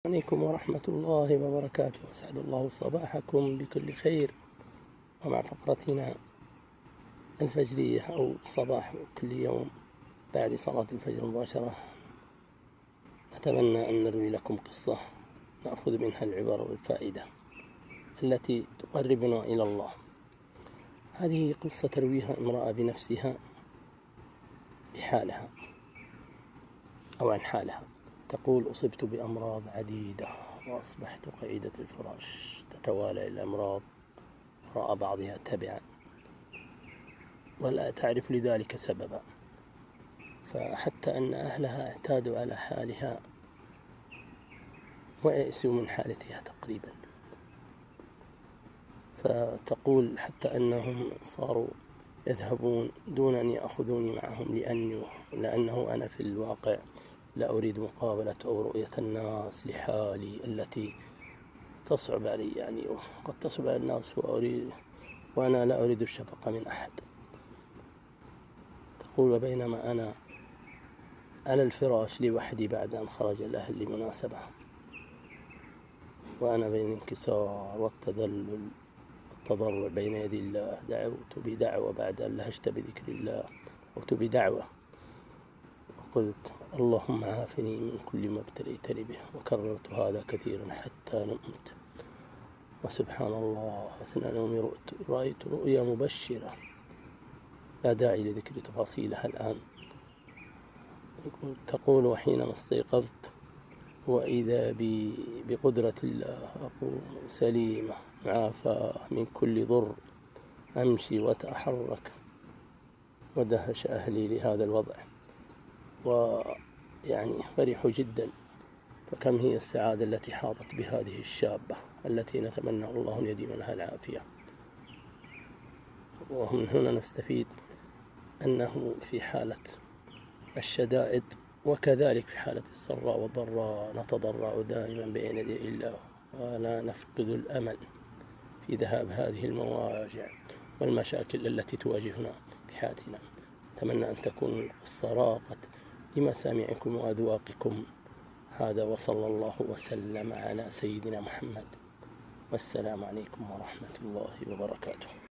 عليكم ورحمة الله وبركاته. أسعد الله صباحكم بكل خير. ومع فقرتنا الفجرية أو صباح كل يوم بعد صلاة الفجر مباشرة، أتمنى أن نروي لكم قصة نأخذ منها العبر والفائدة التي تقربنا إلى الله. هذه قصة ترويها امرأة بنفسها لحالها أو عن حالها. تقول: أصبت بأمراض عديدة وأصبحت قعيدة الفراش، تتوالى الأمراض وراء بعضها تبعا ولا تعرف لذلك سببا، فحتى أن أهلها اعتادوا على حالها ويأسوا من حالتها تقريبا. فتقول حتى أنهم صاروا يذهبون دون أن يأخذوني معهم لأنه أنا في الواقع لا أريد مقابلة أو رؤية الناس لحالي التي تصعب علي، يعني قد تصعب على الناس وأنا لا أريد الشفقة من أحد. تقول: وبينما أنا على الفراش لوحدي بعد أن خرج الأهل لمناسبة، وأنا بين الانكسار والتذلل والتضرع بين يدي الله، دعوت بدعوة بعد أن لهجت بذكر الله، دعوت بدعوة وقلت: اللهم عافني من كل ما ابتليتني به. وكررت هذا كثيرا حتى نمت. وسبحان الله، أثناء نومي رأيت رؤيا مبشرة لا داعي لذكر تفاصيلها الآن. تقول: وحينما استيقظت وإذا بقدرة الله أقوم سليمة معافاة من كل ضر، أمشي وأتحرك. ودهش أهلي لهذا الوضع ويعني فرحوا جدا. فكم هي السعادة التي حاطت بهذه الشابة التي نتمنى الله أن يديم لها العافية. ومن هنا نستفيد أنه في حالة الشدائد وكذلك في حالة السراء والضراء نتضرع دائما بين يدي الله، ولا نفقد الأمل في ذهاب هذه المواجع والمشاكل التي تواجهنا في حياتنا. أتمنى أن تكون القصة راقت لمسامعكم وأذواقكم. هذا، وصلى الله وسلم على سيدنا محمد، والسلام عليكم ورحمة الله وبركاته.